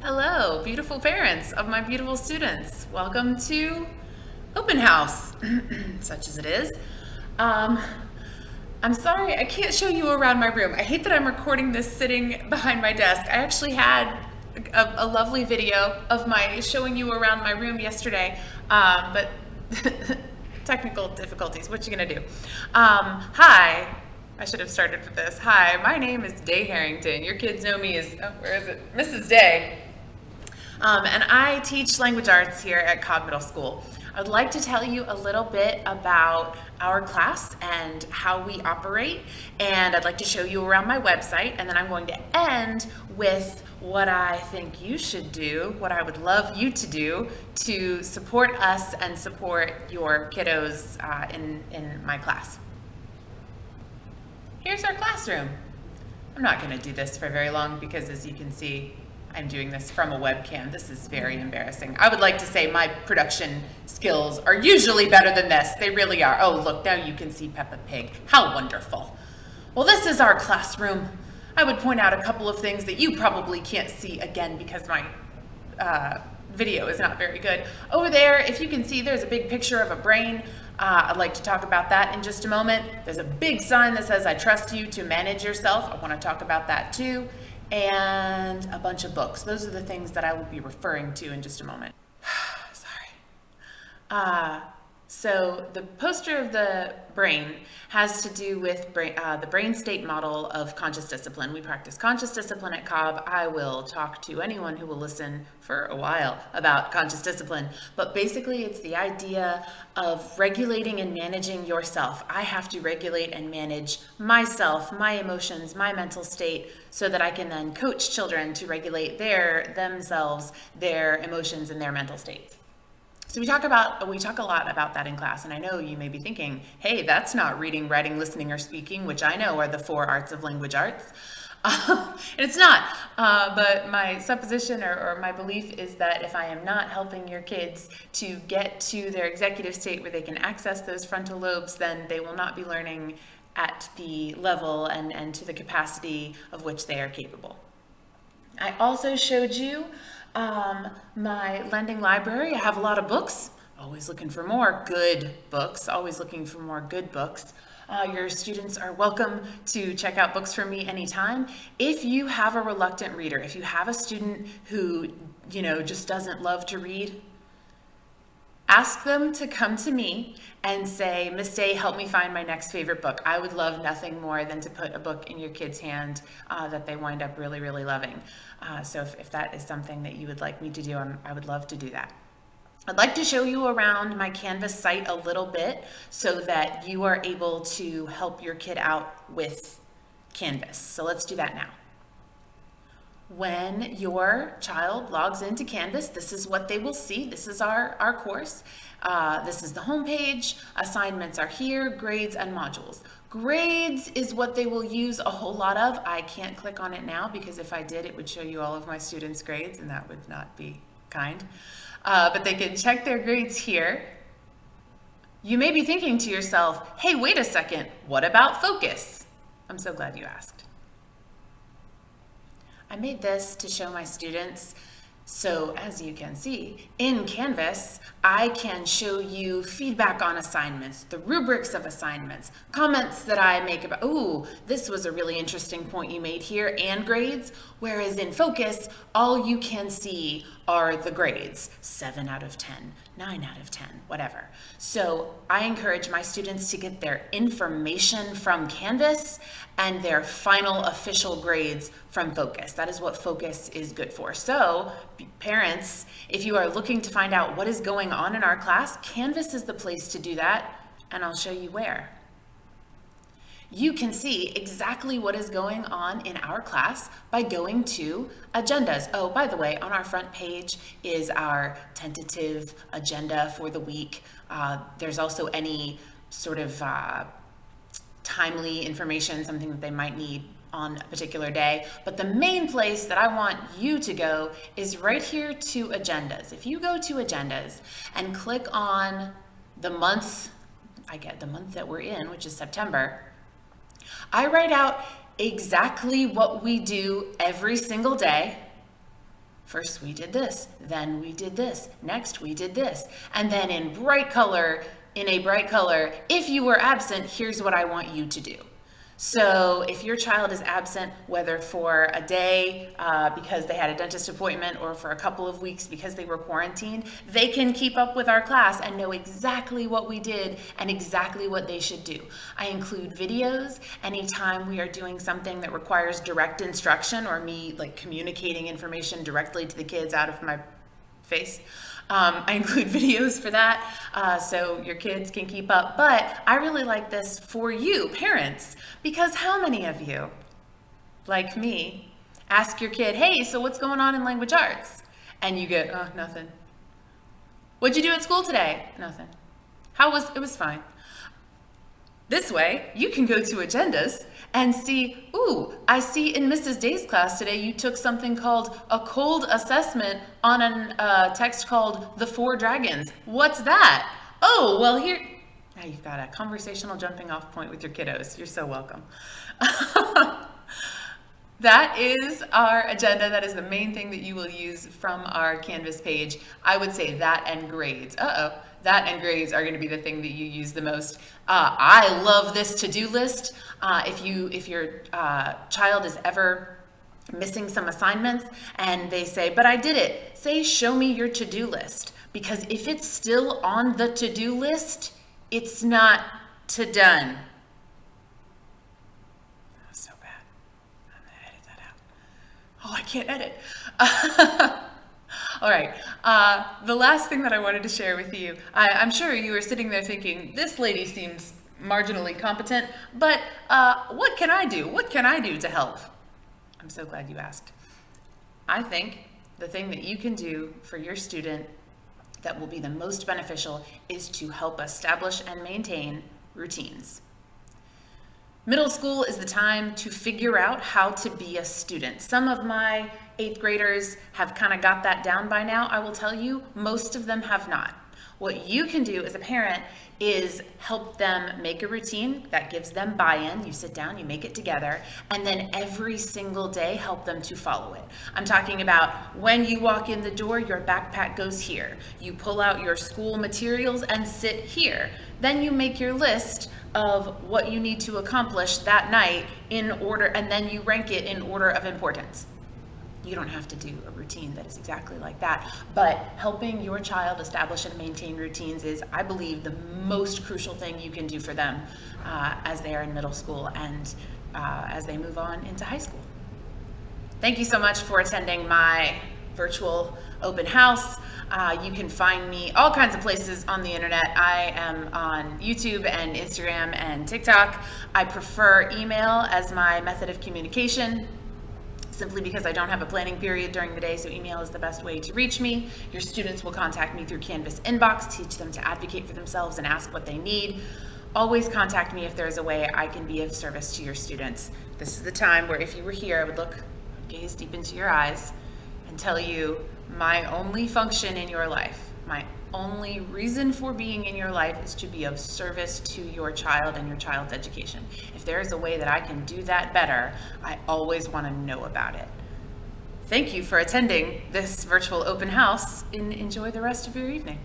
Hello, beautiful parents of my beautiful students. Welcome to Open House, such as it is. Um, I'm sorry, I can't show you around my room. I hate that I'm recording this sitting behind my desk. I actually had a lovely video of my showing you around my room yesterday, but technical difficulties. What you gonna do? Hi. I should have started with this. Hi, my name is Day Harrington. Your kids know me as, oh, where is it? Mrs. Day. And I teach language arts here at Cobb Middle School. I'd like to tell you a little bit about our class and how we operate, and I'd like to show you around my website, and then I'm going to end with what I think you should do, what I would love you to do to support us and support your kiddos in my class. Here's our classroom. I'm not going to do this for very long because, as you can see, I'm doing this from a webcam. This is very embarrassing. I would like to say my production skills are usually better than this. They really are. Oh, look, now you can see Peppa Pig. How wonderful. Well, this is our classroom. I would point out a couple of things that you probably can't see again because my video is not very good. Over there, if you can see, there's a big picture of a brain. I'd like to talk about that in just a moment. There's a big sign that says, I trust you to manage yourself. I want to talk about that too. And a bunch of books. Those are the things that I will be referring to in just a moment. Sorry. So the poster of the brain has to do with the brain state model of conscious discipline. We practice conscious discipline at Cobb. I will talk to anyone who will listen for a while about conscious discipline. But basically, it's the idea of regulating and managing yourself. I have to regulate and manage myself, my emotions, my mental state, so that I can then coach children to regulate themselves, their emotions, and their mental states. So we talk a lot about that in class, and I know you may be thinking, hey, that's not reading, writing, listening, or speaking, which I know are the 4 arts of language arts. And it's not, but my supposition or my belief is that if I am not helping your kids to get to their executive state where they can access those frontal lobes, then they will not be learning at the level and to the capacity of which they are capable. I also showed you my lending library. I have a lot of books, always looking for more good books, always looking for more good books. Your students are welcome to check out books from me anytime. If you have a reluctant reader, if you have a student who, just doesn't love to read, ask them to come to me and say, Miss Day, help me find my next favorite book. I would love nothing more than to put a book in your kid's hand that they wind up really, really loving. So if that is something that you would like me to do, I would love to do that. I'd like to show you around my Canvas site a little bit so that you are able to help your kid out with Canvas. So let's do that now. When your child logs into Canvas, this is what they will see. This is our course. This is the home page. Assignments are here, grades and modules. Grades is what they will use a whole lot of. I can't click on it now because if I did, it would show you all of my students' grades, and that would not be kind. But they can check their grades here. You may be thinking to yourself, hey, wait a second, what about focus? I'm so glad you asked. I made this to show my students, so as you can see, in Canvas, I can show you feedback on assignments, the rubrics of assignments, comments that I make about, ooh, this was a really interesting point you made here, and grades, whereas in Focus, all you can see are the grades, 7 out of 10, 9 out of 10, whatever. So I encourage my students to get their information from Canvas and their final official grades from Focus. That is what Focus is good for. So parents, if you are looking to find out what is going on in our class, Canvas is the place to do that, and I'll show you where. You can see exactly what is going on in our class by going to agendas. Oh, by the way, on our front page is our tentative agenda for the week. There's also any sort of timely information, something that they might need on a particular day. But the main place that I want you to go is right here to agendas. If you go to agendas and click on the month, the month that we're in, which is September, I write out exactly what we do every single day First we did this, then we did this, next we did this. And then in a bright color, if you were absent, here's what I want you to do. So if your child is absent, whether for a day because they had a dentist appointment or for a couple of weeks because they were quarantined, they can keep up with our class and know exactly what we did and exactly what they should do. I include videos anytime we are doing something that requires direct instruction or me like communicating information directly to the kids out of my face. I include videos for that so your kids can keep up. But I really like this for you, parents, because how many of you, like me, ask your kid, hey, so what's going on in language arts? And you get, oh, nothing. What'd you do at school today? Nothing. It was fine. This way, you can go to agendas and see, ooh, I see in Mrs. Day's class today, you took something called a cold assessment on a text called The Four Dragons. What's that? Oh, well here, now you've got a conversational jumping off point with your kiddos. You're so welcome. That is our agenda. That is the main thing that you will use from our Canvas page. I would say that and grades. That and grades are going to be the thing that you use the most. I love this to-do list. If your child is ever missing some assignments and they say, but I did it, say, show me your to-do list. Because if it's still on the to-do list, it's not to done. That's so bad. I'm going to edit that out. Oh, I can't edit. All right, the last thing that I wanted to share with you, I'm sure you were sitting there thinking, this lady seems marginally competent, but what can I do? What can I do to help? I'm so glad you asked. I think the thing that you can do for your student that will be the most beneficial is to help establish and maintain routines. Middle school is the time to figure out how to be a student. Some of my 8th graders have kind of got that down by now. I will tell you, most of them have not. What you can do as a parent is help them make a routine that gives them buy-in. You sit down, you make it together, and then every single day help them to follow it. I'm talking about when you walk in the door, your backpack goes here. You pull out your school materials and sit here. Then you make your list of what you need to accomplish that night in order, and then you rank it in order of importance. You don't have to do a routine that is exactly like that, but helping your child establish and maintain routines is, I believe, the most crucial thing you can do for them as they are in middle school and as they move on into high school. Thank you so much for attending my virtual open house. You can find me all kinds of places on the internet. I am on YouTube and Instagram and TikTok. I prefer email as my method of communication, simply because I don't have a planning period during the day, so email is the best way to reach me. Your students will contact me through Canvas inbox, teach them to advocate for themselves and ask what they need. Always contact me if there's a way I can be of service to your students. This is the time where if you were here, I would gaze deep into your eyes and tell you my only function in your life, my only reason for being in your life is to be of service to your child and your child's education. If there is a way that I can do that better, I always want to know about it. Thank you for attending this virtual open house and enjoy the rest of your evening.